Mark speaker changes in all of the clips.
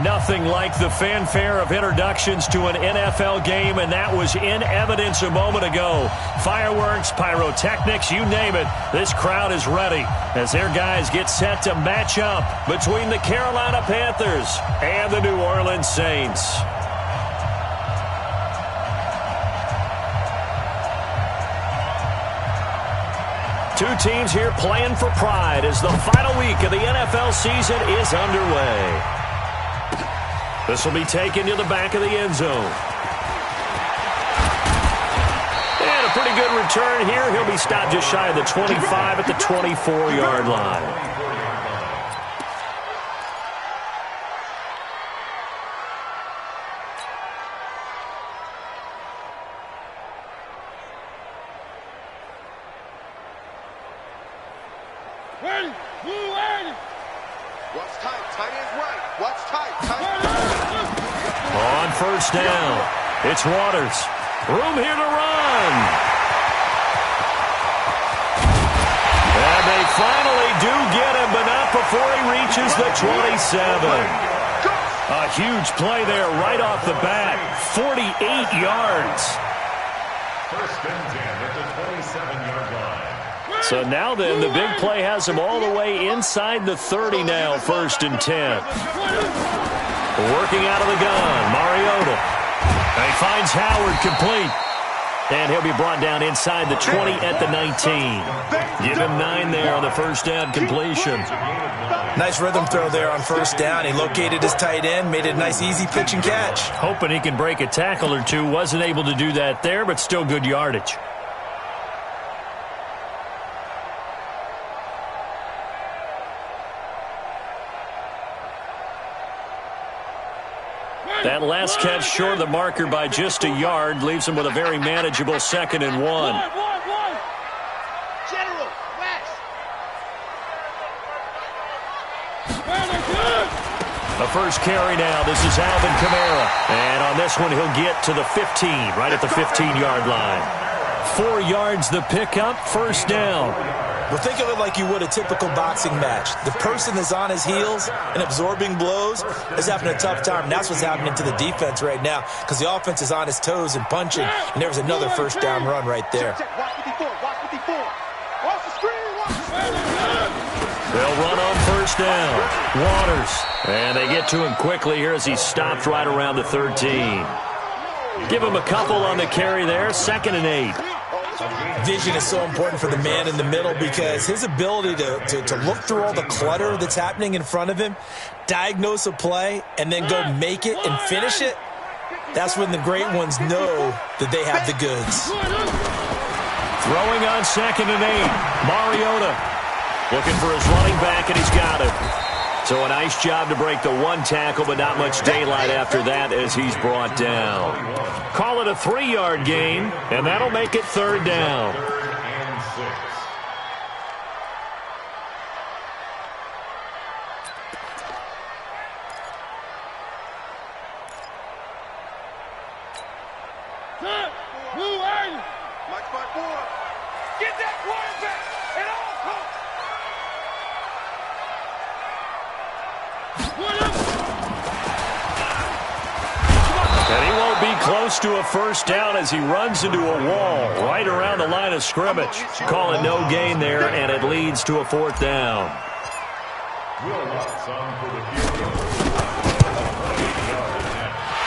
Speaker 1: Nothing like the fanfare of introductions to an NFL game, and that was in evidence a moment ago. Fireworks, pyrotechnics, you name it. This crowd is ready as their guys get set to match up between the Carolina Panthers and the New Orleans Saints. Two teams here playing for pride as the final week of the NFL season is underway. This will be taken to the back of the end zone. And a pretty good return here. He'll be stopped just shy of the 25 at the 24-yard line.
Speaker 2: What's tight? Tight is right. What's tight? Tight.
Speaker 1: On first down, it's Waters. Room here to run. And they finally do get him, but not before he reaches the 27. A huge play there right off the bat. 48 yards.
Speaker 3: First and 10 at the 27-yard line.
Speaker 1: So now then, the big play has him all the way inside the 30 now, 1st and 10. Working out of the gun, Mariota. He finds Howard complete. And he'll be brought down inside the 20 at the 19. Give him 9 there on the first down completion.
Speaker 4: Nice rhythm throw there on first down. He located his tight end, made it a nice easy pitch and catch.
Speaker 1: Hoping he can break a tackle or two. Wasn't able to do that there, but still good yardage. That last catch short of the marker by just a yard leaves him with a very manageable 2nd and 1.
Speaker 2: General, West.
Speaker 1: The first carry now. This is Alvin Kamara. And on this one, he'll get to the 15, right at the 15-yard line. 4 yards the pickup, first down.
Speaker 4: Well, think of it like you would a typical boxing match. The person is on his heels and absorbing blows is having a tough time. And that's what's happening to the defense right now because the offense is on his toes and punching. And there was another first down run right there.
Speaker 1: They'll run on first down. Waters. And they get to him quickly here as he's stopped right around the 13. Give him a couple on the carry there. 2nd and 8.
Speaker 4: Vision is so important for the man in the middle because his ability to look through all the clutter that's happening in front of him, diagnose a play, and then go make it and finish it, that's when the great ones know that they have the goods.
Speaker 1: Throwing on 2nd and 8. Mariota looking for his running back, and he's got it. So a nice job to break the one tackle, but not much daylight after that as he's brought down. Call it a 3-yard gain, and that'll make it 3rd down.
Speaker 3: 3rd and 6.
Speaker 2: Mike 5-4. Get that quarterback at all costs.
Speaker 1: And he won't be close to a first down as he runs into a wall right around the line of scrimmage. Call it no gain there, and it leads to a 4th down.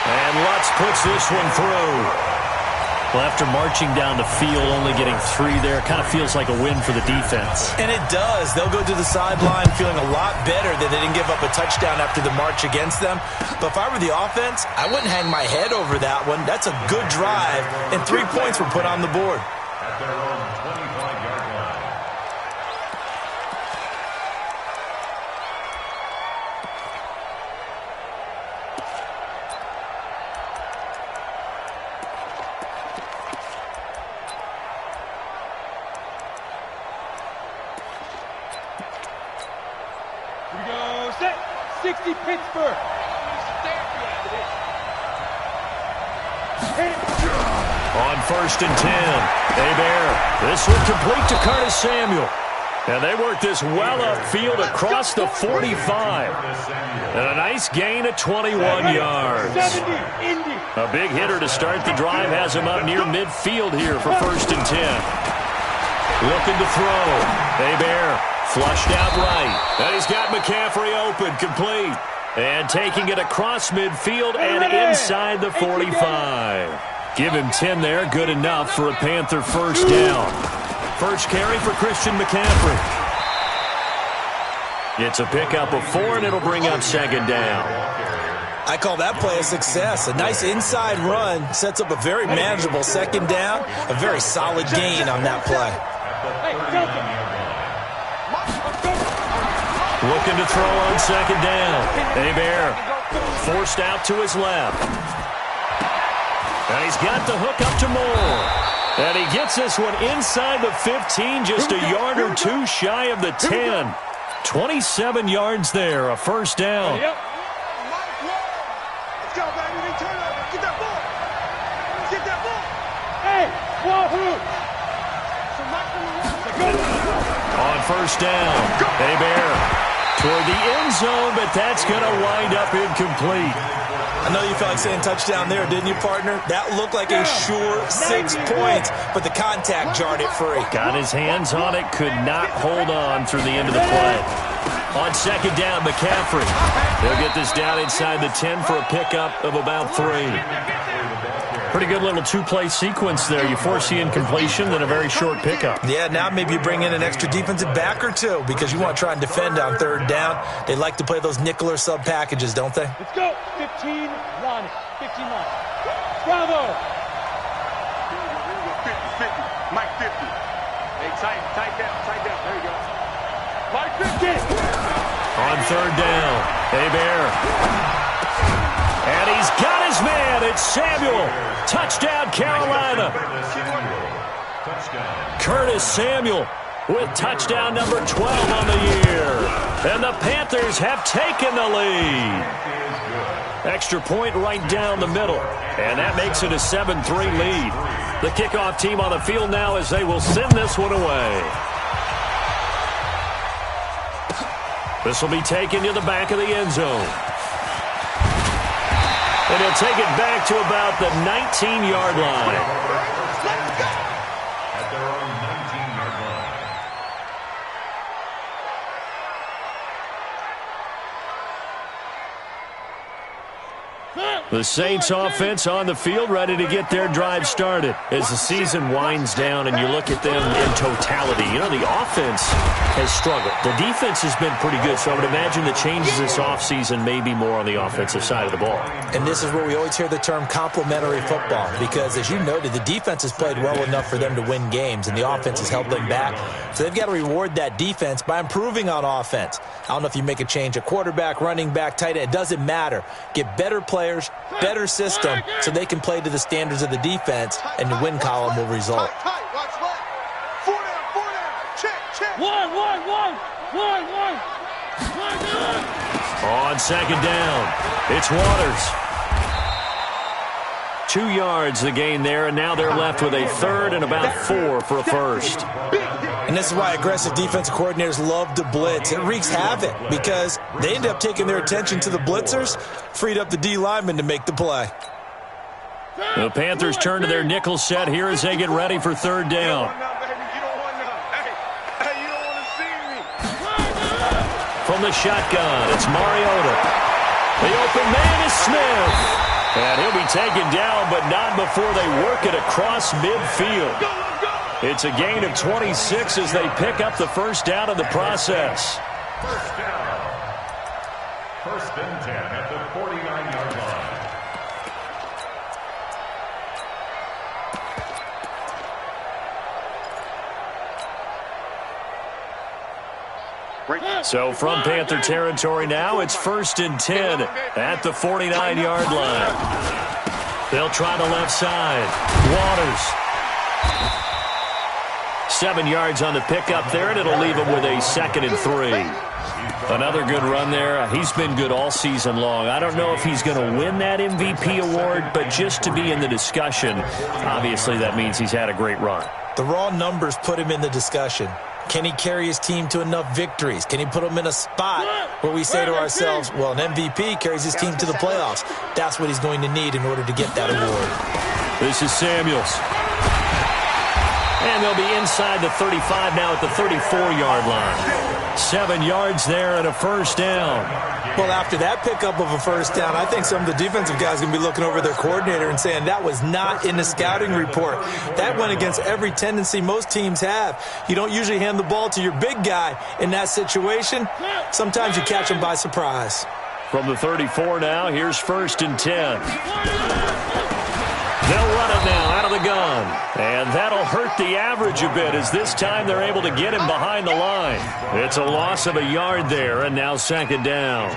Speaker 1: And Lutz puts this one through. Well, after marching down the field, only getting 3 there, kind of feels like a win for the defense.
Speaker 4: And it does. They'll go to the sideline feeling a lot better that they didn't give up a touchdown after the march against them. But if I were the offense, I wouldn't hang my head over that one. That's a good drive, and 3 points were put on the board.
Speaker 3: At their own 25-yard line.
Speaker 5: Here we go. Set. 60 Pittsburgh.
Speaker 1: On 1st and 10, Hebert. This one complete to Curtis Samuel. And they work this well upfield across the 45. And a nice gain of 21 yards. A big hitter to start the drive has him up near midfield here for 1st and 10. Looking to throw. Hebert flushed out right. And he's got McCaffrey open, complete. And taking it across midfield and inside the 45. Give him 10 there, good enough for a Panther first down. First carry for Christian McCaffrey. It's a pickup of 4, and it'll bring up 2nd down.
Speaker 4: I call that play a success. A nice inside run sets up a very manageable 2nd down. A very solid gain on that play.
Speaker 1: Looking to throw on 2nd down. Hebert forced out to his left. And he's got the hook up to Moore. And he gets this one inside the 15, just a yard or 2 shy of the 10. 27 yards there, a first down.
Speaker 2: Let's go, baby. They turn over. Get that ball. Get that ball. Hey, wahoo.
Speaker 1: On first down, Hebert toward the end zone, but that's going to wind up incomplete.
Speaker 4: I know you felt like saying touchdown there, didn't you, partner? That looked like a sure 6 points, but the contact jarred it free.
Speaker 1: Got his hands on it, could not hold on through the end of the play. On 2nd down, McCaffrey. He'll get this down inside the 10 for a pickup of about 3. Pretty good little 2-play sequence there. You force the incompletion, then a very short pickup.
Speaker 4: Yeah, now maybe you bring in an extra defensive back or 2 because you want to try and defend on 3rd down. They like to play those nickel or sub packages, don't they?
Speaker 5: Let's go. 15 line. 15 line. Bravo.
Speaker 2: 50. Mike 50. Hey, tight down. There you go. Mike 50.
Speaker 1: On 3rd down, Hebert. And he's got his man. It's Samuel. Touchdown, Carolina. Curtis Samuel with touchdown number 12 on the year. And the Panthers have taken the lead. Extra point right down the middle. And that makes it a 7-3 lead. The kickoff team on the field now as they will send this one away. This will be taken to the back of the end zone. And he'll take it back to about the 19-yard line.
Speaker 3: At their own 19-yard line.
Speaker 1: The Saints offense on the field, ready to get their drive started. As the season winds down and you look at them in totality, you know, the offense has struggled. The defense has been pretty good, so I would imagine the changes this offseason may be more on the offensive side of the ball.
Speaker 4: And this is where we always hear the term complementary football because, as you noted, the defense has played well enough for them to win games, and the offense has held them back. So they've got to reward that defense by improving on offense. I don't know if you make a change at quarterback, running back, tight end. It doesn't matter. Get better players, better system, so they can play to the standards of the defense, and the win column will result.
Speaker 2: Watch right. 4 down. Check.
Speaker 5: One.
Speaker 1: On 2nd down, it's Waters. 2 yards the gain there, and now they're left with a 3rd and about 4 for a first.
Speaker 4: And this is why aggressive defensive coordinators love to blitz. It wreaks havoc because they end up taking their attention to the blitzers, freed up the D linemen to make the play.
Speaker 1: The Panthers turn to their nickel set here as they get ready for 3rd down. From the shotgun, it's Mariota. The open man is Smith. And he'll be taken down, but not before they work it across midfield. It's a gain of 26 as they pick up the first down in the process.
Speaker 3: First down. 1st and 10 at the 49-yard line.
Speaker 1: So from Panther territory now, it's 1st and 10 at the 49-yard line. They'll try the left side. Waters. 7 yards on the pickup there, and it'll leave him with a 2nd and 3. Another good run there. He's been good all season long. I don't know if he's going to win that MVP award, but just to be in the discussion, obviously that means he's had a great run.
Speaker 4: The raw numbers put him in the discussion. Can he carry his team to enough victories? Can he put them in a spot where we say to ourselves, well, an MVP carries his team to the playoffs. That's what he's going to need in order to get that award.
Speaker 1: This is Samuels. And they'll be inside the 35 now at the 34-yard line. 7 yards there and a first down.
Speaker 4: Well, after that pickup of a first down, I think some of the defensive guys are going to be looking over their coordinator and saying that was not in the scouting report. That went against every tendency most teams have. You don't usually hand the ball to your big guy in that situation. Sometimes you catch him by surprise.
Speaker 1: From the 34 now, here's 1st and 10. They'll run it now out of the gun. And that'll hurt the average a bit as this time they're able to get him behind the line. It's a loss of a yard there, and now 2nd down.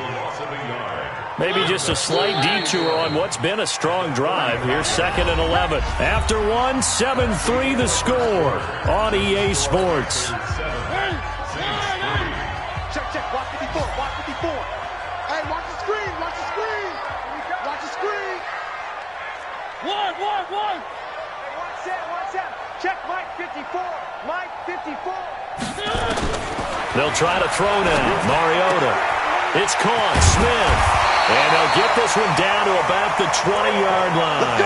Speaker 1: Maybe just a slight detour on what's been a strong drive. Here's 2nd and 11. After one, 7-3 the score on EA Sports.
Speaker 2: Check. Watch 54. Hey, watch the screen. Watch the screen. One. Hey, watch that. Check Mike 54. Mike 54.
Speaker 1: They'll try to throw now. Mariota. It's caught. Smith. And they'll get this one down to about the 20-yard line.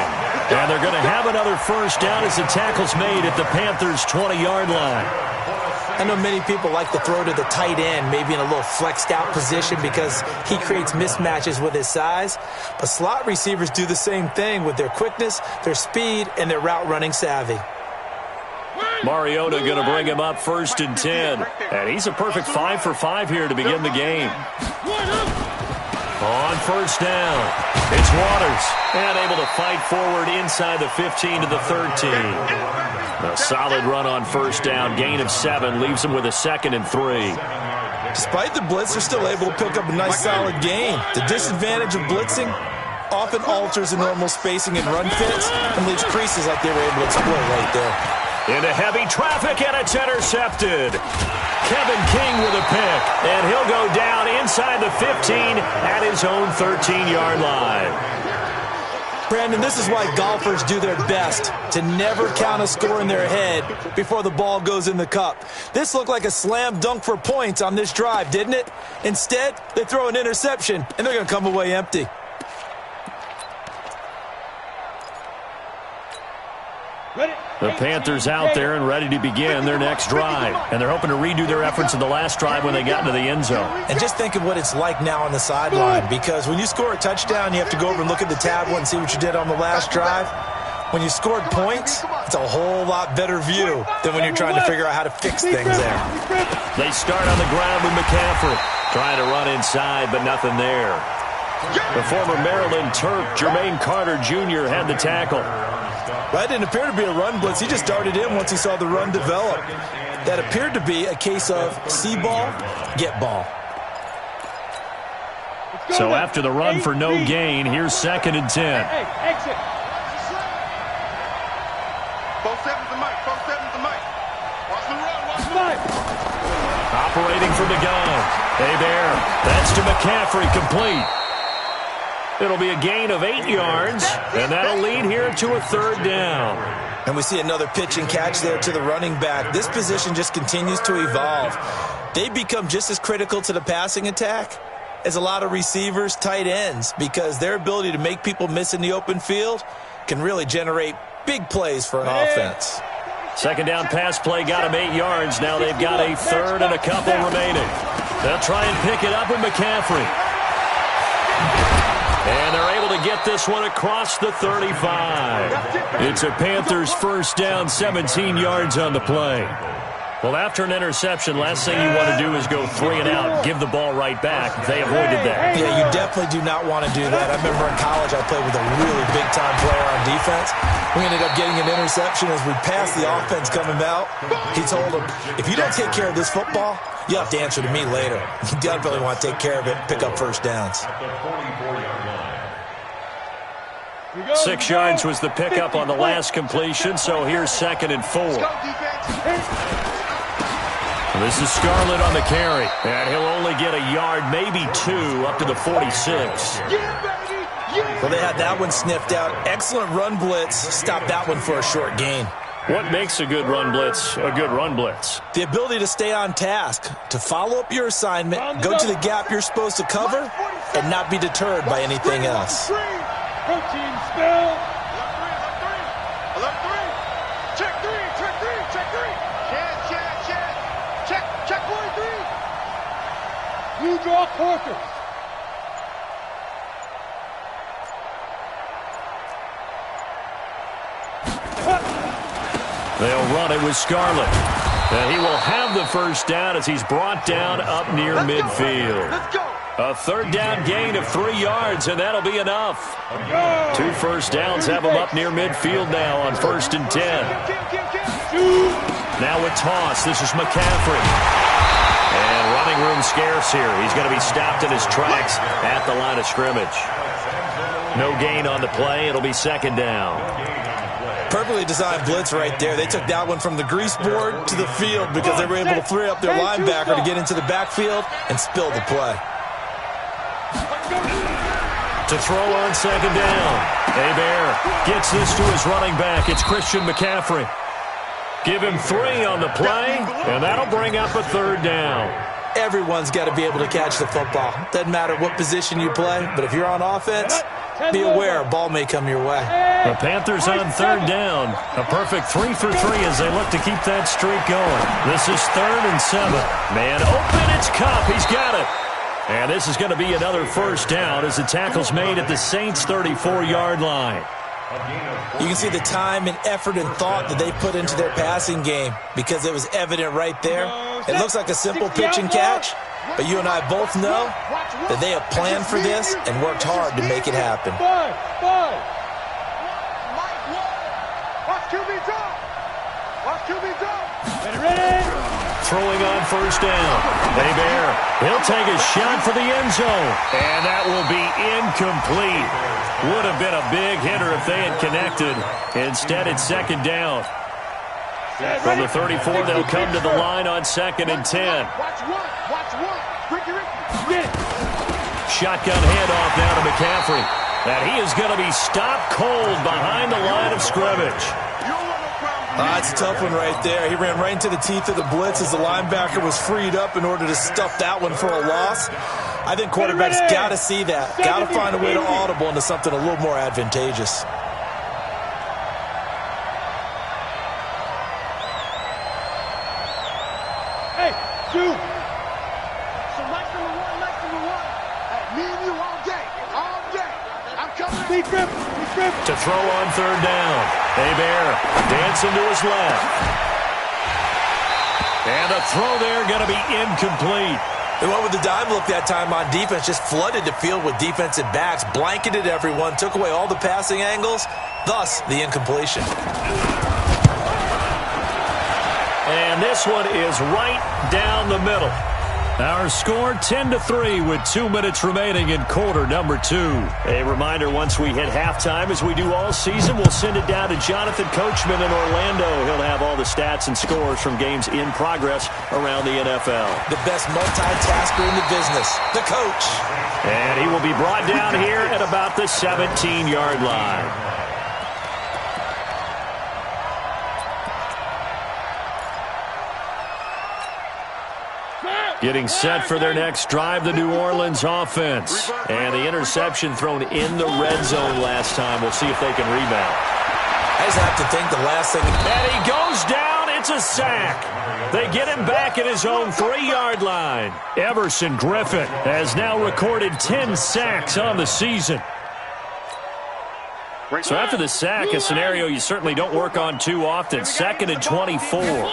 Speaker 1: And they're going to have another first down as the tackle's made at the Panthers' 20-yard line.
Speaker 4: I know many people like to throw to the tight end, maybe in a little flexed out position because he creates mismatches with his size. But slot receivers do the same thing with their quickness, their speed, and their route running savvy.
Speaker 1: Mariota going to bring him up 1st and 10. And he's a perfect 5 for 5 here to begin the game. On 1st down, it's Waters. And able to fight forward inside the 15 to the 13. A solid run on 1st down. Gain of 7 leaves him with a 2nd and 3.
Speaker 4: Despite the blitz, they're still able to pick up a nice solid gain. The disadvantage of blitzing often alters the normal spacing and run fits and leaves creases like they were able to exploit right there.
Speaker 1: Into heavy traffic, and it's intercepted. Kevin King with a pick, and he'll go down inside the 15 at his own 13-yard line.
Speaker 4: Brandon, this is why golfers do their best to never count a score in their head before the ball goes in the cup. This looked like a slam dunk for points on this drive, didn't it? Instead, they throw an interception, and they're going to come away empty.
Speaker 1: The Panthers out there and ready to begin their next drive. And they're hoping to redo their efforts in the last drive when they got into the end zone.
Speaker 4: And just think of what it's like now on the sideline, because when you score a touchdown, you have to go over and look at the tablet and see what you did on the last drive. When you scored points, it's a whole lot better view than when you're trying to figure out how to fix things there.
Speaker 1: They start on the ground with McCaffrey. Trying to run inside, but nothing there. The former Maryland Terp, Jermaine Carter Jr., had the tackle.
Speaker 4: That didn't appear to be a run blitz. He just darted in once he saw the run develop. That appeared to be a case of see ball, get ball.
Speaker 1: So after the run for no gain, here's 2nd and 10.
Speaker 5: Hey, exit.
Speaker 2: 4-7's the mic. 4-7's the mic. Watch the run.
Speaker 1: Operating from the gun. Hey there. That's to McCaffrey, complete. It'll be a gain of 8 yards, and that'll lead here to a 3rd down.
Speaker 4: And we see another pitch and catch there to the running back. This position just continues to evolve. They become just as critical to the passing attack as a lot of receivers, tight ends, because their ability to make people miss in the open field can really generate big plays for an offense.
Speaker 1: 2nd down pass play got them 8 yards. Now they've got a 3rd and a couple remaining. They'll try and pick it up with McCaffrey. And they're able to get this one across the 35. It's a Panthers 1st down, 17 yards on the play. Well, after an interception, last thing you want to do is go 3 and out, give the ball right back. They avoided that.
Speaker 4: Yeah, you definitely do not want to do that. I remember in college I played with a really big-time player on defense. We ended up getting an interception as we passed the offense coming out. He told him, if you don't take care of this football, you'll have to answer to me later. You definitely want to take care of it, pick up first downs.
Speaker 1: 6 yards was the pickup on the last completion, so here's 2nd and 4. This is Scarlett on the carry, and he'll only get a yard, maybe 2, up to the 46.
Speaker 4: Well, they had that one sniffed out. Excellent run blitz. Stopped that one for a short gain.
Speaker 1: What makes a good run blitz a good run blitz?
Speaker 4: The ability to stay on task, to follow up your assignment, go to the gap you're supposed to cover, and not be deterred by anything else.
Speaker 5: Protein spill.
Speaker 2: Alert three. Check three. Check three. Check three. Check 43.
Speaker 5: You draw quarters.
Speaker 1: They'll run it with Scarlett. And he will have the first down as he's brought down up near midfield.
Speaker 2: Let's go.
Speaker 1: A third down gain of 3 yards, and that'll be enough. 2 first downs have him up near midfield now on 1st and 10. Now with toss, this is McCaffrey. And running room scarce here. He's going to be stopped in his tracks at the line of scrimmage. No gain on the play. It'll be 2nd down.
Speaker 4: Perfectly designed blitz right there. They took that one from the grease board to the field because they were able to free up their linebacker to get into the backfield and spill the play.
Speaker 1: To throw on 2nd down. Hebert gets this to his running back. It's Christian McCaffrey. Give him 3 on the play, and that'll bring up a 3rd down.
Speaker 4: Everyone's got to be able to catch the football. Doesn't matter what position you play, but if you're on offense, be aware a ball may come your way.
Speaker 1: The Panthers on 3rd down. A perfect 3 for 3 as they look to keep that streak going. This is 3rd and 7. Man open, it's Cup. He's got it. And this is going to be another first down as the tackle's made at the Saints' 34-yard line.
Speaker 4: You can see the time and effort and thought that they put into their passing game because it was evident right there. It looks like a simple pitch and catch, but you and I both know that they have planned for this and worked hard to make it happen.
Speaker 5: Five.
Speaker 2: Watch QB drop. Watch QB drop.
Speaker 5: Ready.
Speaker 1: Throwing on 1st down. Hebert, he'll take a shot for the end zone. And that will be incomplete. Would have been a big hitter if they had connected. Instead, it's 2nd down. From the 34, they'll come to the line on 2nd and 10.
Speaker 2: Watch one. Ricky.
Speaker 1: Shotgun handoff now to McCaffrey. And he is going to be stopped cold behind the line of scrimmage.
Speaker 4: That's a tough one right there. He ran right into the teeth of the blitz as the linebacker was freed up in order to stuff that one for a loss. I think quarterbacks got to see that. Got to find a way to audible into something a little more advantageous.
Speaker 5: Hey, two.
Speaker 2: So nice number one. Me and you all day. I'm coming.
Speaker 5: Big grip.
Speaker 1: To throw on 3rd down. Hebert dancing to his left. And the throw there going to be incomplete.
Speaker 4: They went with the dime look that time on defense, just flooded the field with defensive backs, blanketed everyone, took away all the passing angles, thus the incompletion.
Speaker 1: And this one is right down the middle. Our score 10-3 with 2 minutes remaining in quarter number 2. A reminder, once we hit halftime, as we do all season, we'll send it down to Jonathan Coachman in Orlando. He'll have all the stats and scores from games in progress around the NFL.
Speaker 4: The best multitasker in the business, the coach.
Speaker 1: And he will be brought down here at about the 17-yard line. Getting set for their next drive, the New Orleans offense. And the interception thrown in the red zone last time. We'll see if they can rebound.
Speaker 4: I just have to think the last thing.
Speaker 1: And he goes down. It's a sack. They get him back at his own 3-yard line. Everson Griffin has now recorded 10 sacks on the season. So after the sack, a scenario you certainly don't work on too often. 2nd and 24.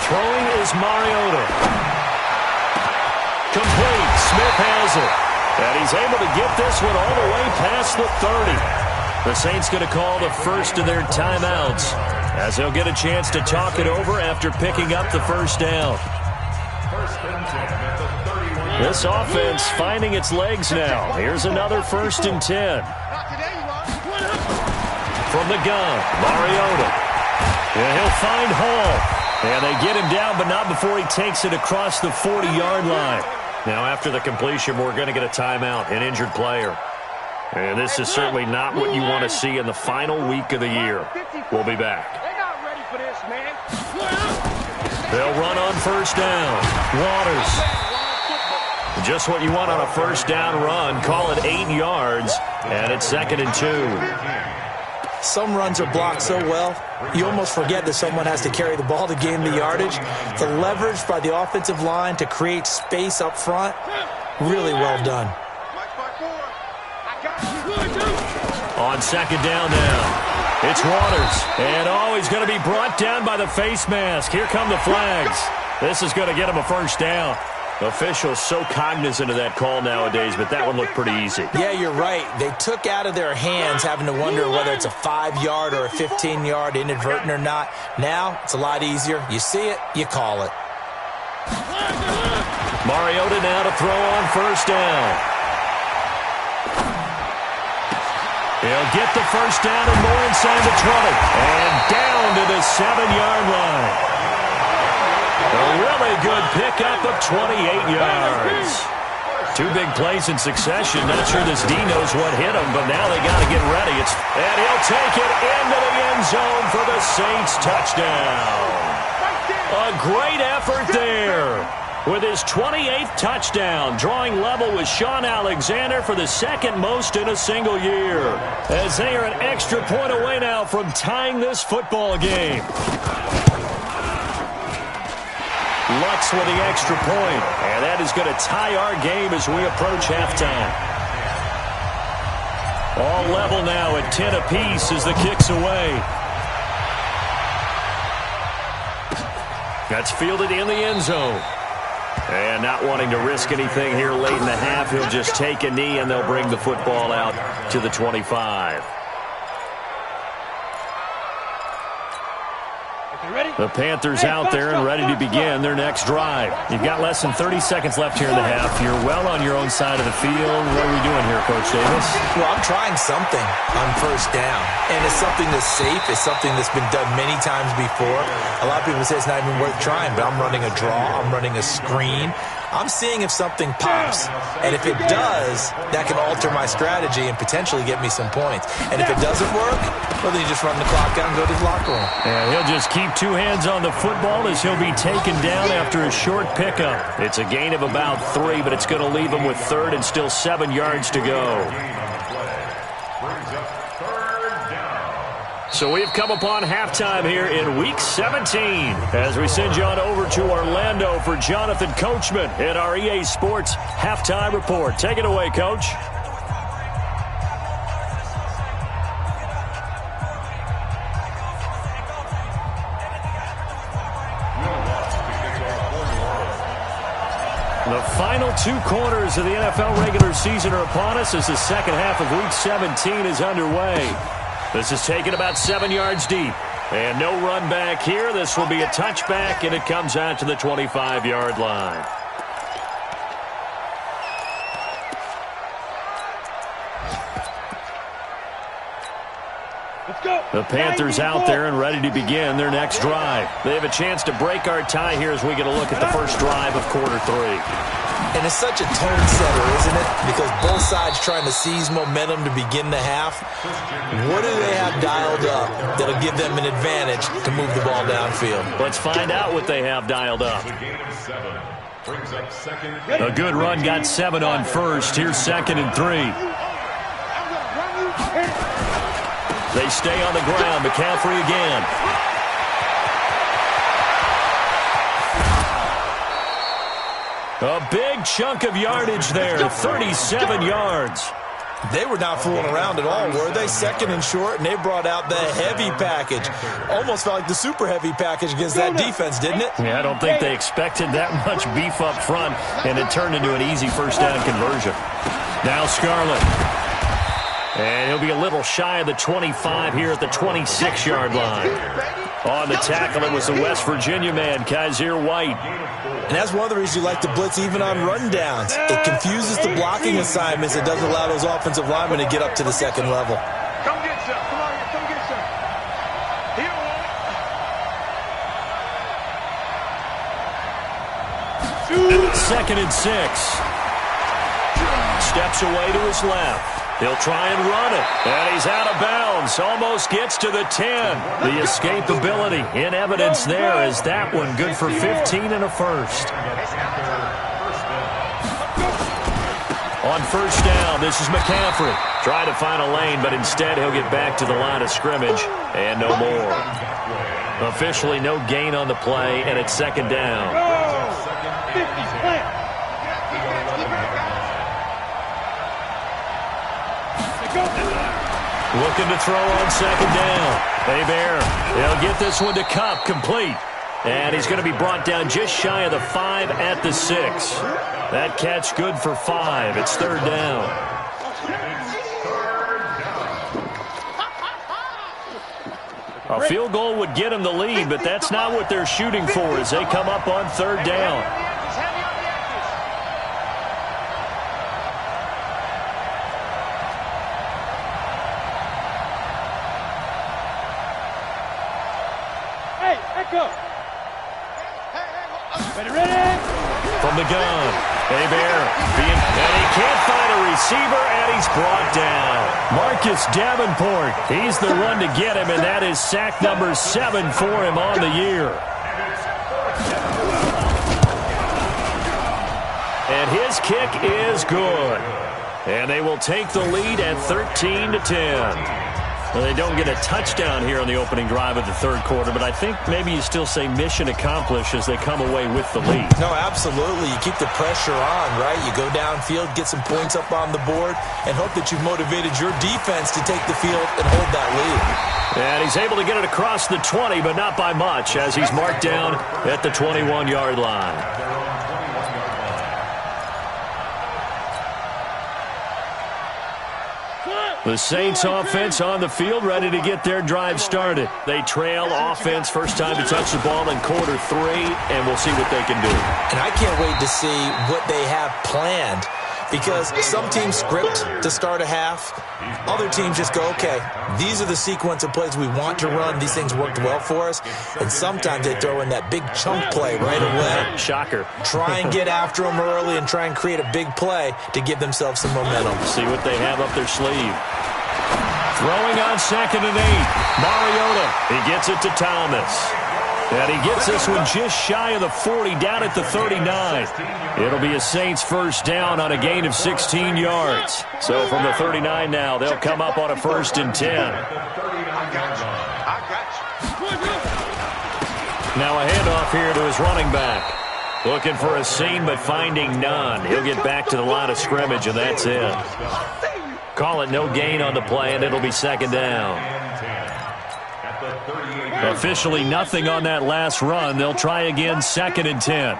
Speaker 1: Throwing is Mariota. Complete. Smith has it. And he's able to get this one all the way past the 30. The Saints going to call the first of their timeouts as they'll get a chance to talk it over after picking up the first down. This offense finding its legs now. Here's another 1st and 10. From the gun, Mariota. And he'll find Hall. And they get him down, but not before he takes it across the 40-yard line. Now, after the completion, we're going to get a timeout, an injured player. And this is certainly not what you want to see in the final week of the year. We'll be back. They'll run on first down. Waters. Just what you want on a first down run. Call it 8 yards, and it's 2nd and 2.
Speaker 4: Some runs are blocked so well, you almost forget that someone has to carry the ball to gain the yardage. The leverage by the offensive line to create space up front, really well done.
Speaker 1: On 2nd down now. It's Waters. And, he's going to be brought down by the face mask. Here come the flags. This is going to get him a first down. Officials so cognizant of that call nowadays, but that one looked pretty easy.
Speaker 4: Yeah, you're right. They took out of their hands having to wonder whether it's a 5-yard or a 15-yard inadvertent or not. Now, it's a lot easier. You see it, you call it.
Speaker 1: Mariota now to throw on first down. He'll get the first down and more inside the 20. And down to the 7-yard line. A really good pickup of 28 yards. 2 big plays in succession. Not sure this D knows what hit him, but now they got to get ready. And he'll take it into the end zone for the Saints touchdown. A great effort there. With his 28th touchdown, drawing level with Sean Alexander for the 2nd most in a single year. As they are an extra point away now from tying this football game. Lutz with the extra point, and that is going to tie our game as we approach halftime. All level now at 10 apiece as the kick's away. That's fielded in the end zone. And not wanting to risk anything here late in the half, he'll just take a knee, and they'll bring the football out to the 25. The Panthers out there and ready to begin their next drive. You've got less than 30 seconds left here in the half. You're well on your own side of the field. What are we doing here, Coach Davis?
Speaker 4: Well, I'm trying something on first down. And it's something that's safe. It's something that's been done many times before. A lot of people say it's not even worth trying, but I'm running a draw. I'm running a screen. I'm seeing if something pops. And if it does, that can alter my strategy and potentially get me some points. And if it doesn't work, well, then you just run the clock down and go to the locker room.
Speaker 1: And he'll just keep 2 hands on the football as he'll be taken down after a short pickup. It's a gain of about 3, but it's going to leave him with 3rd and still 7 yards to go. So we've come upon halftime here in Week 17 as we send you on over to Orlando for Jonathan Coachman in our EA Sports Halftime Report. Take it away, Coach. The final 2 quarters of the NFL regular season are upon us as the second half of Week 17 is underway. This is taken about 7 yards deep. And no run back here. This will be a touchback, and it comes out to the 25-yard line.
Speaker 5: Let's go.
Speaker 1: The Panthers out there and ready to begin their next drive. They have a chance to break our tie here as we get a look at the first drive of quarter 3.
Speaker 4: And it's such a tone setter, isn't it? Because both sides trying to seize momentum to begin the half. What do they have dialed up that'll give them an advantage to move the ball downfield?
Speaker 1: Let's find out what they have dialed up. A good run got 7 on first. Here's 2nd and 3. They stay on the ground. McCaffrey again. A big chunk of yardage there, 37 yards.
Speaker 4: They were not fooling around at all, were they? 2nd and short, and they brought out the heavy package. Almost felt like the super heavy package against that defense, didn't it?
Speaker 1: Yeah, I don't think they expected that much beef up front, and it turned into an easy first down conversion. Now Scarlett. And he'll be a little shy of the 25 here at the 26-yard line. On the tackle, it was the West Virginia man, Kaiser White.
Speaker 4: And that's one of the reasons you like to blitz even on rundowns. It confuses the blocking assignments. It doesn't allow those offensive linemen to get up to the second level.
Speaker 2: Come get some. Come on here. Come get some. He don't want it.
Speaker 1: 2nd and 6. Steps away to his left. He'll try and run it. And he's out of bounds. Almost gets to the 10. The escapability in evidence there is that one good for 15 and a first. On first down, this is McCaffrey. Trying to find a lane, but instead he'll get back to the line of scrimmage. And no more. Officially no gain on the play, and it's second down.
Speaker 5: 50 slant.
Speaker 1: Looking to throw on second down. Bear, he'll get this one to Cup, complete. And he's going to be brought down just shy of the 5 at the 6. That catch good for 5. It's third down. A field goal would get them the lead, but that's not what they're shooting for as they come up on third down.
Speaker 5: Hey, echo. Ready?
Speaker 1: From the gun, Bear, and he can't find a receiver, and he's brought down. Marcus Davenport, he's the one to get him, and that is sack number 7 for him on the year. And his kick is good. And they will take the lead at 13-10. Well, they don't get a touchdown here on the opening drive of the third quarter, but I think maybe you still say mission accomplished as they come away with the lead.
Speaker 4: No, absolutely. You keep the pressure on, right? You go downfield, get some points up on the board, and hope that you've motivated your defense to take the field and hold that lead.
Speaker 1: And he's able to get it across the 20, but not by much, as he's marked down at the 21-yard line. The Saints offense on the field, ready to get their drive started. They trail offense, first time to touch the ball in quarter 3, and we'll see what they can do.
Speaker 4: And I can't wait to see what they have planned, because some teams script to start a half. Other teams just go, okay, these are the sequence of plays we want to run. These things worked well for us. And sometimes they throw in that big chunk play right away.
Speaker 1: Shocker.
Speaker 4: Try and get after them early and try and create a big play to give themselves some momentum.
Speaker 1: See what they have up their sleeve. Throwing on second and 8. Mariota, he gets it to Thomas. And he gets this one just shy of the 40, down at the 39. It'll be a Saints first down on a gain of 16 yards. So from the 39 now, they'll come up on a 1st and 10. Now a handoff here to his running back. Looking for a seam, but finding none. He'll get back to the line of scrimmage, and that's it. Call it no gain on the play, and it'll be second down. Officially nothing on that last run. They'll try again, 2nd and 10.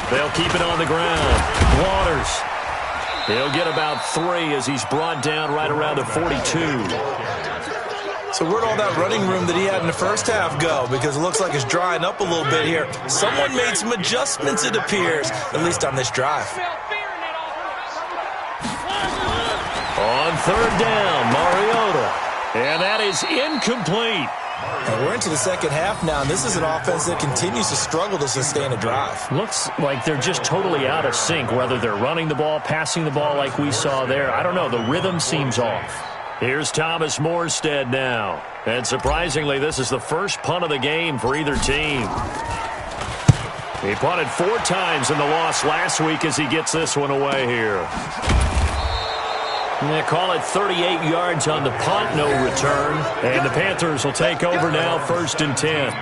Speaker 1: They'll keep it on the ground. Waters. He'll get about 3 as he's brought down right around the 42.
Speaker 4: So where'd all that running room that he had in the first half go? Because it looks like it's drying up a little bit here. Someone made some adjustments, it appears, at least on this drive.
Speaker 1: On third down, Mariota. And that is incomplete.
Speaker 4: And we're into the second half now, and this is an offense that continues to struggle to sustain a drive.
Speaker 1: Looks like they're just totally out of sync, whether they're running the ball, passing the ball like we saw there. I don't know. The rhythm seems off. Here's Thomas Morstead now. And surprisingly, this is the first punt of the game for either team. He punted 4 times in the loss last week as he gets this one away here. They call it 38 yards on the punt, no return. And the Panthers will take over now, 1st and 10.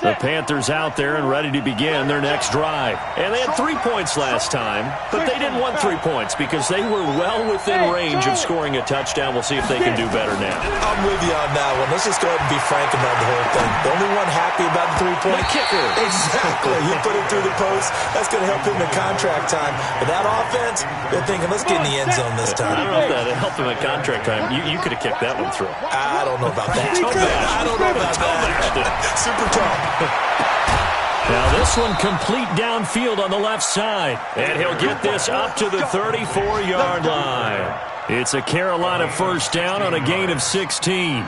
Speaker 1: The Panthers out there and ready to begin their next drive. And they had 3 points last time, but they didn't want 3 points because they were well within range of scoring a touchdown. We'll see if they can do better now.
Speaker 4: I'm with you on that one. Let's just go ahead and be frank about the whole thing. The only one happy about the 3-point
Speaker 1: kicker.
Speaker 4: Exactly. He put it through the post. That's going to help him in contract time. But that offense, they're thinking, let's get in the end zone this time.
Speaker 1: I don't know if that helped him in contract time. You could have kicked that one through.
Speaker 4: I don't know about that. I don't know about that. Super tall.
Speaker 1: Now this one complete downfield on the left side. And he'll get this up to the 34-yard line. It's a Carolina first down on a gain of 16.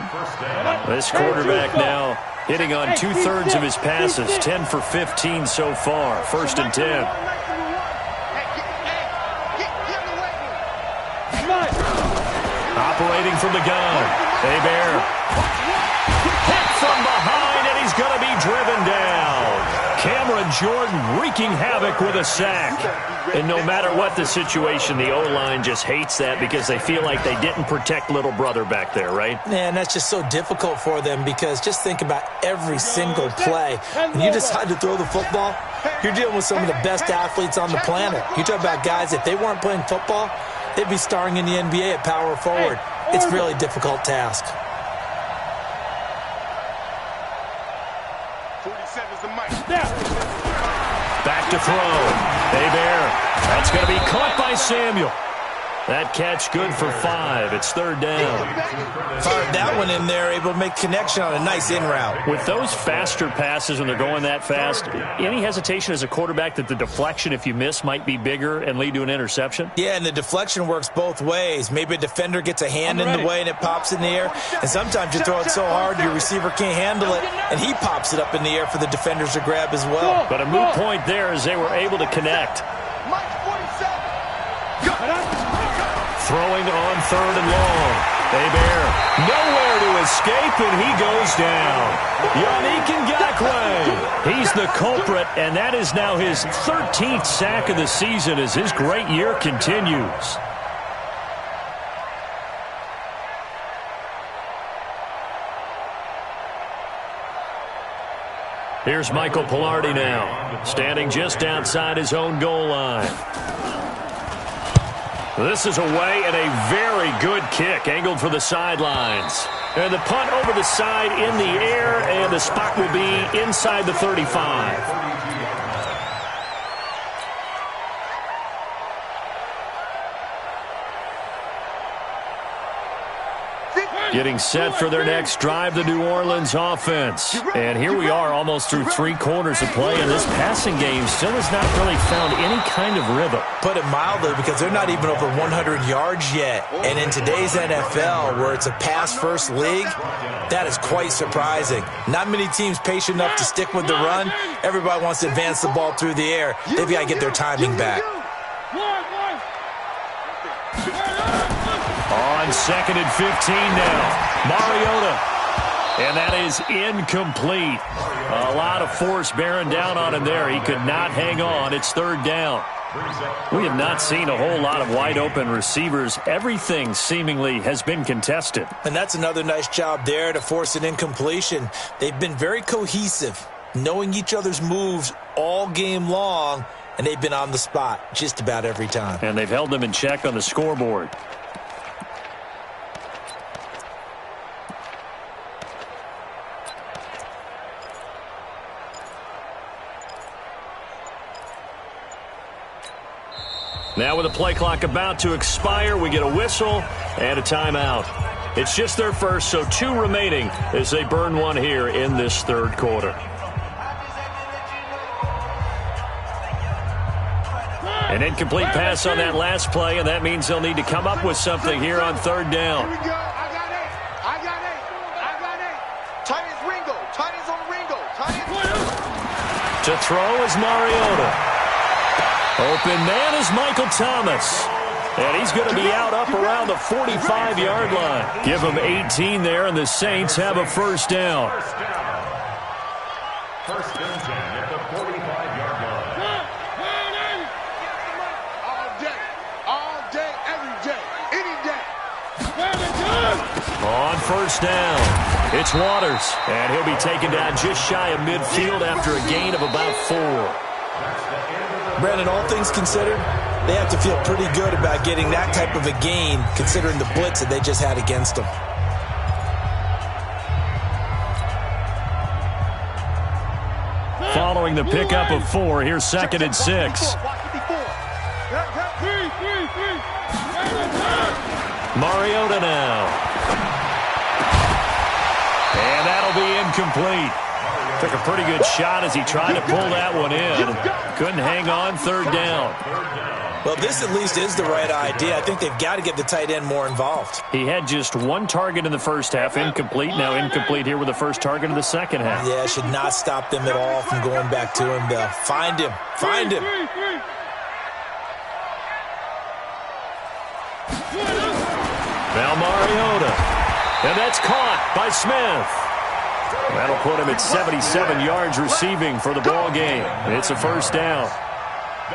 Speaker 1: This quarterback now hitting on 2/3 of his passes, 10 for 15 so far. 1st and 10. Operating from the gun. Hebert. Hit from behind, and he's going to be driven down. Cameron Jordan wreaking havoc with a sack. And no matter what the situation, the O-line just hates that because they feel like they didn't protect little brother back there, right?
Speaker 4: Man, that's just so difficult for them because just think about every single play. When you decide to throw the football, you're dealing with some of the best athletes on the planet. You talk about guys, if they weren't playing football, they'd be starring in the NBA at power forward. It's a really difficult task.
Speaker 2: 47's the mic.
Speaker 1: Back to throw. Hebert. That's going to be caught by Samuel. That catch good for 5. It's 3rd down.
Speaker 4: Fired that one in there, able to make connection on a nice in route.
Speaker 1: With those faster passes when they're going that fast, any hesitation as a quarterback that the deflection, if you miss, might be bigger and lead to an interception?
Speaker 4: Yeah, and the deflection works both ways. Maybe a defender gets a hand in the way and it pops in the air. And sometimes you throw it so hard your receiver can't handle it, and he pops it up in the air for the defenders to grab as well.
Speaker 1: But a moot point there as they were able to connect. Throwing on 3rd and long. Hebert nowhere to escape, and he goes down. Yannick Ngakoue. He's the culprit, and that is now his 13th sack of the season as his great year continues. Here's Michael Pilardi now, standing just outside his own goal line. This is away and a very good kick, angled for the sidelines. And the punt over the side in the air, and the spot will be inside the 35. Getting set for their next drive, the New Orleans offense. And here we are almost through 3 quarters of play, and this passing game still has not really found any kind of rhythm.
Speaker 4: Put it mildly, because they're not even over 100 yards yet. And in today's NFL, where it's a pass-first league, that is quite surprising. Not many teams patient enough to stick with the run. Everybody wants to advance the ball through the air. They've got to get their timing back.
Speaker 1: On 2nd and 15 now. Mariota. And that is incomplete. A lot of force bearing down on him there. He could not hang on. It's 3rd down. We have not seen a whole lot of wide open receivers. Everything seemingly has been contested.
Speaker 4: And that's another nice job there to force an incompletion. They've been very cohesive, knowing each other's moves all game long, and they've been on the spot just about every time.
Speaker 1: And they've held them in check on the scoreboard. Now with the play clock about to expire, we get a whistle and a timeout. It's just their first, so 2 remaining as they burn one here in this 3rd quarter. An incomplete pass on that last play, and that means they'll need to come up with something here on 3rd down.
Speaker 2: Here we go. I got 8. Titans Ringo. Titans on Ringo. Titans.
Speaker 1: To throw is Mariota. Open man is Michael Thomas. And he's going to be out up around the 45-yard line. Give him 18 there, and the Saints have a 1st down.
Speaker 3: 1st and 10 at the 45-yard line.
Speaker 2: All day, every day, any day.
Speaker 1: On 1st down, it's Waters. And he'll be taken down just shy of midfield after a gain of about 4.
Speaker 4: Brandon, all things considered, they have to feel pretty good about getting that type of a gain, considering the blitz that they just had against them.
Speaker 1: Following the pickup of 4, here's 2nd and 6. Mariota now. And that'll be incomplete. Took a pretty good shot as he tried to pull that one in. Couldn't hang on, third down.
Speaker 4: Well, this at least is the right idea. I think they've got to get the tight end more involved.
Speaker 1: He had just one target in the first half, incomplete. Now incomplete here with the first target of the second half.
Speaker 4: Yeah, it should not stop them at all from going back to him. They'll find him. Find him.
Speaker 1: Now Mariota. And that's caught by Smith. That'll put him at 77 yards receiving for the ball game. It's a first down.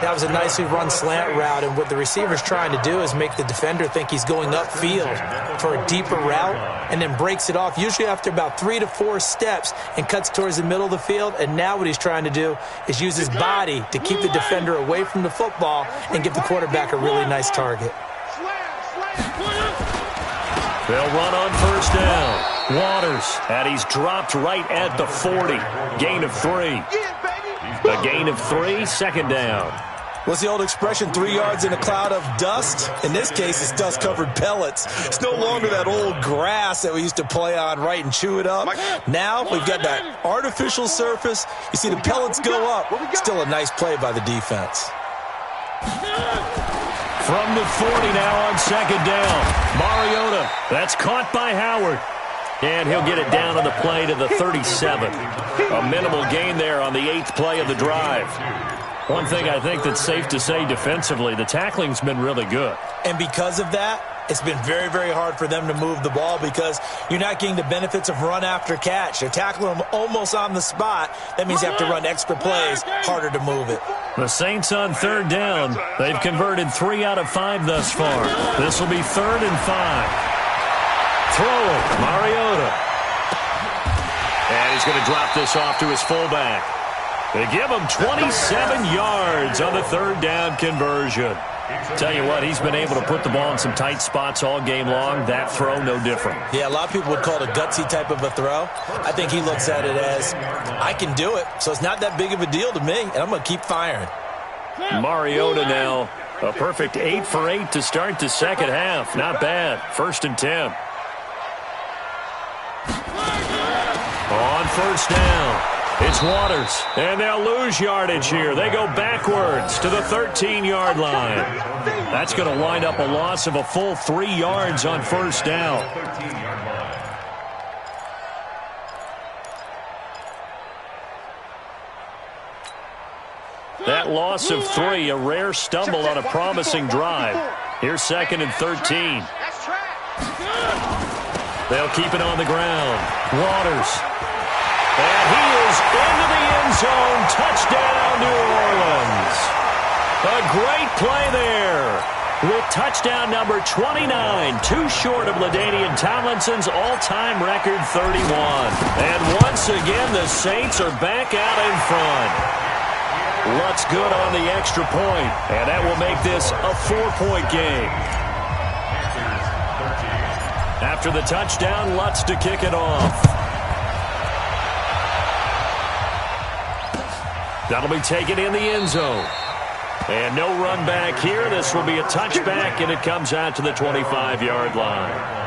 Speaker 4: That was a nicely run slant route, and what the receiver's trying to do is make the defender think he's going upfield for a deeper route and then breaks it off, usually after about 3 to 4 steps, and cuts towards the middle of the field. And now what he's trying to do is use his body to keep the defender away from the football and give the quarterback a really nice target.
Speaker 1: They'll run on first down. Waters, and he's dropped right at the 40. Gain of 3. A gain of 3, second down.
Speaker 4: What's the old expression, 3 yards in a cloud of dust? In this case, it's dust-covered pellets. It's no longer that old grass that we used to play on, right, and chew it up. Now we've got that artificial surface. You see the pellets go up. Still a nice play by the defense.
Speaker 1: From the 40 now on second down. Mariota, that's caught by Howard. And he'll get it down on the play to the 37. A minimal gain there on the 8th play of the drive. One thing I think that's safe to say defensively, the tackling's been really good.
Speaker 4: And because of that, it's been very, very hard for them to move the ball because you're not getting the benefits of run after catch. They're tackling them almost on the spot. That means you have to run extra plays, harder to move it.
Speaker 1: The Saints on third down. They've converted 3 out of 5 thus far. This will be 3rd and 5. Throwing, Mariota. And he's going to drop this off to his fullback. They give him 27 yards on the third down conversion. Tell you what, he's been able to put the ball in some tight spots all game long. That throw, no different.
Speaker 4: Yeah, a lot of people would call it a gutsy type of a throw. I think he looks at it as, I can do it, so it's not that big of a deal to me, and I'm going to keep firing.
Speaker 1: Mariota now, a perfect 8 for 8 to start the second half. Not bad. 1st and 10. On first down, it's Waters, and they'll lose yardage here. They go backwards to the 13-yard line. That's going to wind up a loss of a full 3 yards on first down. That loss of 3, a rare stumble on a promising drive. Here's 2nd and 13. They'll keep it on the ground. Waters. And he is into the end zone. Touchdown, New Orleans. A great play there. With touchdown number 29, too short of LaDainian Tomlinson's all-time record 31. And once again, the Saints are back out in front. Lutz good on the extra point, and that will make this a 4-point game. After the touchdown, Lutz to kick it off. That'll be taken in the end zone. And no run back here. This will be a touchback, and it comes out to the 25-yard line.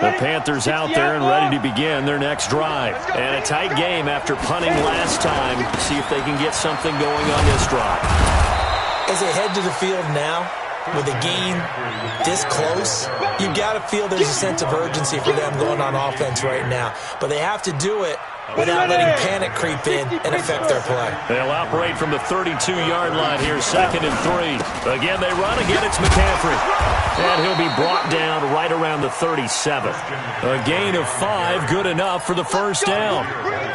Speaker 1: The Panthers out there and ready to begin their next drive. And a tight game after punting last time. See if they can get something going on this drive.
Speaker 4: As they head to the field now, with a game this close, you've got to feel there's a sense of urgency for them going on offense right now. But they have to do it without letting panic creep in and affect their play.
Speaker 1: They'll operate from the 32-yard line here, 2nd and 3. Again, they run. Again, it's McCaffrey. And he'll be brought down right around the 37. A gain of 5, good enough for the first down.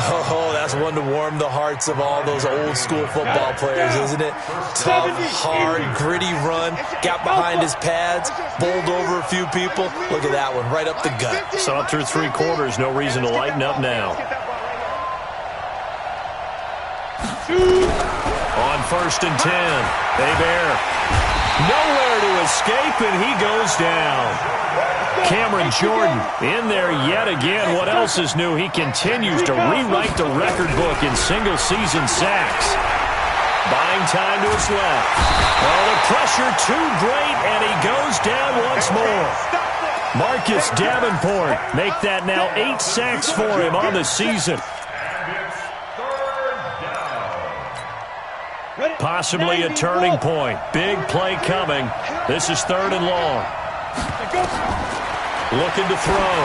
Speaker 4: Oh, that's one to warm the hearts of all those old-school football players, isn't it? Tough, hard, gritty run. Got behind his pads, bowled over a few people. Look at that one, right up the gut.
Speaker 1: Saw it through 3 quarters. No reason to lighten up now. On 1st and 10, Hebert. Nowhere to escape, and he goes down. Cameron Jordan in there yet again. What else is new? He continues to rewrite the record book in single-season sacks. Buying time to his left. Oh, the pressure too great, and he goes down once more. Marcus Davenport make that now 8 sacks for him on the season. Possibly a turning point. Big play coming. This is 3rd and long. Looking to throw.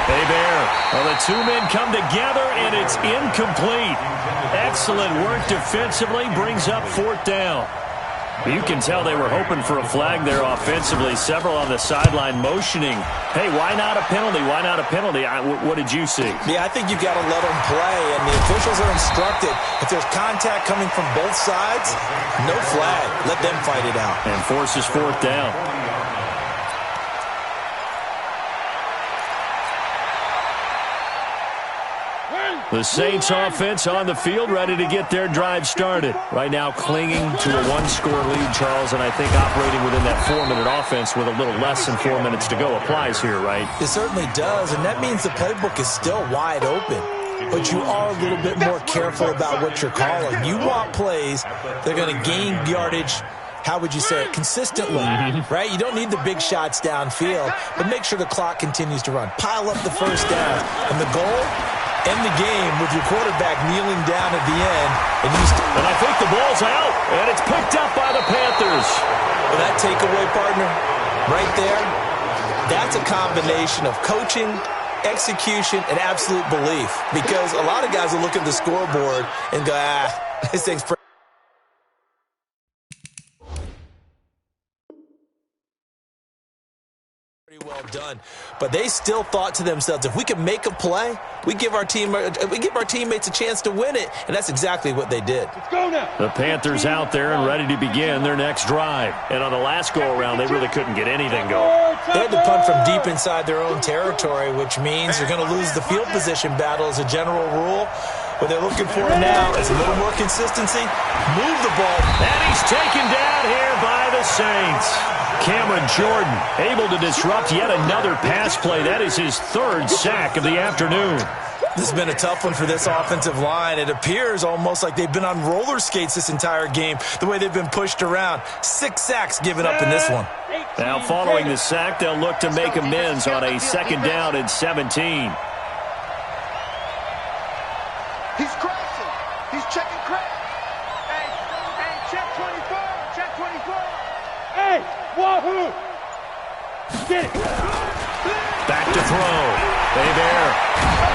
Speaker 1: Hebert. Well, the two men come together, and it's incomplete. Excellent work defensively. Brings up 4th down. You can tell they were hoping for a flag there offensively. Several on the sideline motioning. Hey, why not a penalty? Why not a penalty? What did you see?
Speaker 4: Yeah, I think you've got to let them play, and the officials are instructed. If there's contact coming from both sides, no flag. Let them fight it out.
Speaker 1: And forces 4th down. The Saints offense on the field, ready to get their drive started. Right now clinging to a 1-score lead, Charles, and I think operating within that 4-minute offense with a little less than 4 minutes to go applies here, right?
Speaker 4: It certainly does, and that means the playbook is still wide open. But you are a little bit more careful about what you're calling. You want plays that are going to gain yardage, how would you say it, consistently, right? You don't need the big shots downfield, but make sure the clock continues to run. Pile up the first down, and the goal, end the game with your quarterback kneeling down at the end.
Speaker 1: And I think the ball's out, and it's picked up by the Panthers.
Speaker 4: Well, that takeaway, partner, right there, that's a combination of coaching, execution, and absolute belief. Because a lot of guys will look at the scoreboard and go, this thing's pretty well done. But they still thought to themselves, if we can make a play, we give our teammates a chance to win it. And that's exactly what they did.
Speaker 5: Let's go now.
Speaker 1: The Panthers out there and ready to begin their next drive. And on the last go-around, they really couldn't get anything going.
Speaker 4: They had to punt from deep inside their own territory, which means they're going to lose the field position battle as a general rule. What they're looking for now is a little more consistency. Move the ball.
Speaker 1: And he's taken down here by the Saints. Cameron Jordan able to disrupt yet another pass play. That is his 3rd sack of the afternoon.
Speaker 4: This has been a tough one for this offensive line. It appears almost like they've been on roller skates this entire game, the way they've been pushed around. 6 sacks given up in this one.
Speaker 1: Now following the sack, they'll look to make amends on a 2nd down and 17.
Speaker 2: He's crashing. He's checking crack. Hey, check 24. Check 24.
Speaker 5: Hey, wahoo! Get it.
Speaker 1: Back to throw. Hebert.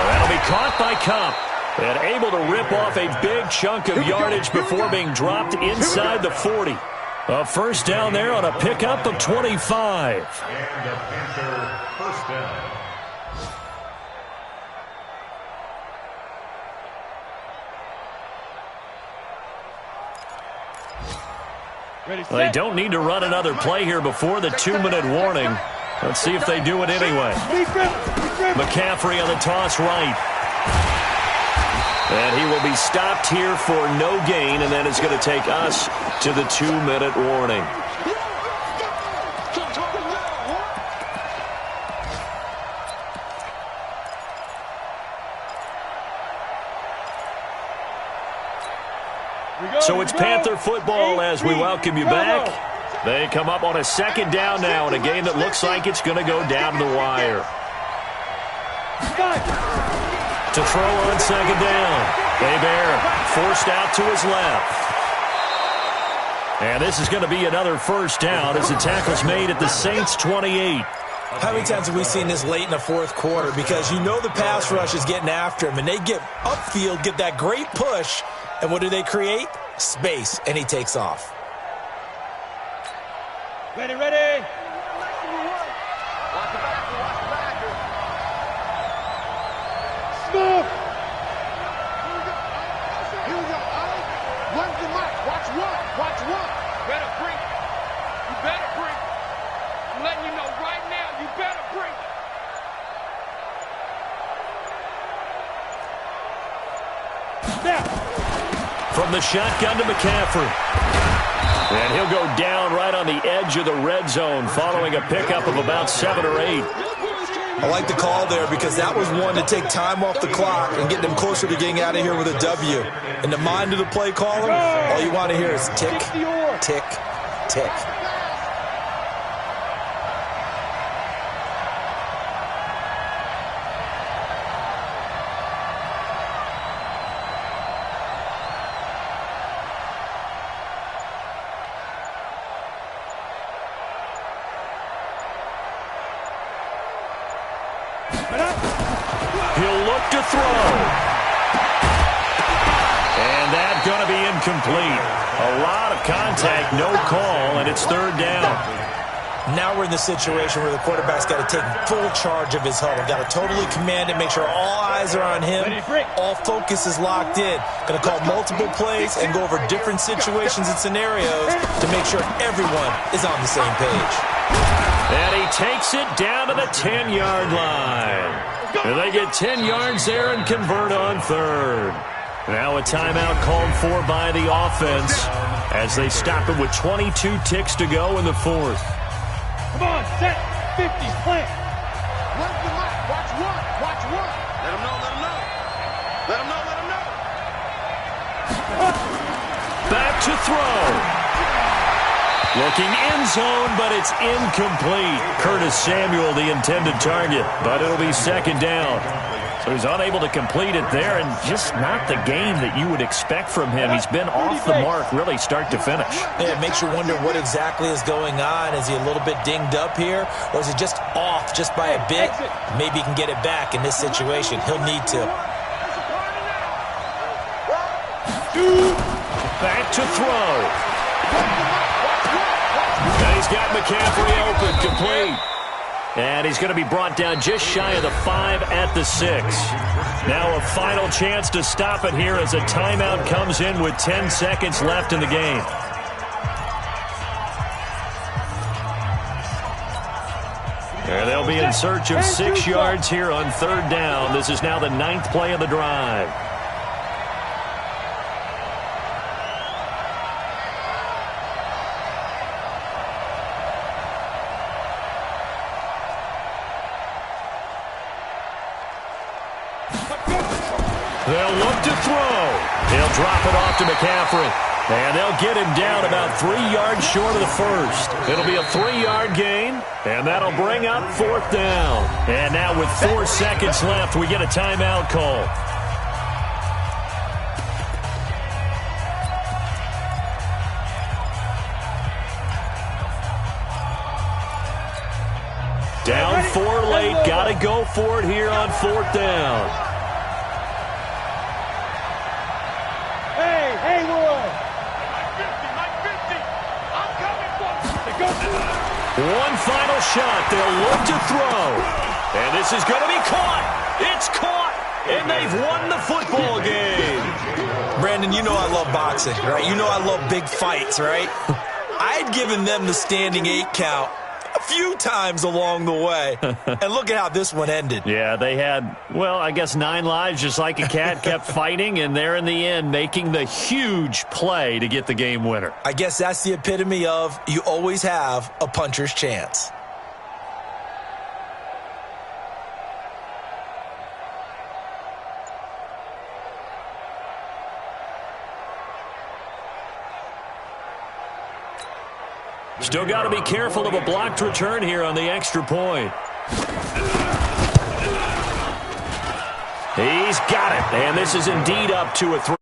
Speaker 1: That'll be caught by Cup. And able to rip off a big chunk of yardage before being dropped inside the 40. A 1st down there on a pickup of 25.
Speaker 3: And a Panther 1st down.
Speaker 5: Ready,
Speaker 1: Well, they don't need to run another play here before the 2-minute warning. Let's see if they do it anyway. McCaffrey on the toss right. And he will be stopped here for no gain, and then it's going to take us to the 2-minute warning. So it's Panther football as we welcome you back. They come up on a 2nd down now in a game that looks like it's going to go down the wire. To throw on 2nd down. Hebert forced out to his left. And this is going to be another 1st down as the tackle's made at the Saints' 28.
Speaker 4: How many times have we seen this late in the 4th quarter? Because you know the pass rush is getting after him, and they get upfield, get that great push, and what do they create? Space, and he takes off.
Speaker 5: Ready, ready. Smoke.
Speaker 2: Here we go. One's the mic. Watch one. Watch one.
Speaker 6: Better bring it. You better bring it. I'm letting you know right now, you better bring it.
Speaker 5: Now.
Speaker 1: From the shotgun to McCaffrey. And he'll go down right on the edge of the red zone following a pickup of about 7 or 8.
Speaker 4: I like the call there because that was one to take time off the clock and get them closer to getting out of here with a W. In the mind of the play caller, all you want to hear is tick, tick, tick.
Speaker 1: He'll look to throw. And that's going to be incomplete. A lot of contact, no call, and it's third down.
Speaker 4: Now we're in the situation where the quarterback's got to take full charge of his huddle. Got to totally command it, make sure all eyes are on him. All focus is locked in. Going to call multiple plays and go over different situations and scenarios to make sure everyone is on the same page.
Speaker 1: And he takes it down to the 10-yard line. And they get 10 yards there and convert on third. Now a timeout called for by the offense as they stop it with 22 ticks to go in the fourth.
Speaker 5: Come on, set, 50, plant.
Speaker 2: Where's the mic? Watch one. Watch one. Let him know, let him know. Let him know, let him know.
Speaker 1: Back to throw. Looking end zone, but it's incomplete. Curtis Samuel, the intended target, but it'll be second down. So he's unable to complete it there, and just not the game that you would expect from him. He's been off the mark really start to finish.
Speaker 4: Yeah, it makes you wonder what exactly is going on. Is he a little bit dinged up here, or is it just off just by a bit? Maybe he can get it back in this situation. He'll need to.
Speaker 1: Back to throw. And he's got McCaffrey open, complete. And he's going to be brought down just shy of the 5 at the 6. Now a final chance to stop it here as a timeout comes in with 10 seconds left in the game. And they'll be in search of 6 yards here on third down. This is now the 9th play of the drive. They'll look to throw. He'll drop it off to McCaffrey. And they'll get him down about 3 yards short of the first. It'll be a 3-yard gain, and that'll bring up fourth down. And now with 4 seconds left, we get a timeout call. Down 4 late. Got to go for it here on fourth down.
Speaker 5: Hey, Roy.
Speaker 6: Like 50. I'm coming for you.
Speaker 1: One final shot. They'll look to throw. And this is going to be caught. It's caught. And they've won the football game.
Speaker 4: Brandon, you know I love boxing, right? You know I love big fights, right? I'd given them the standing 8 count a few times along the way. And look at how this one ended.
Speaker 1: Yeah, they had, well, I guess 9 lives, just like a cat, kept fighting, and they're in the end making the huge play to get the game winner.
Speaker 4: I guess that's the epitome of you always have a puncher's chance.
Speaker 1: Still got to be careful of a blocked return here on the extra point. He's got it, and this is indeed up to a 3.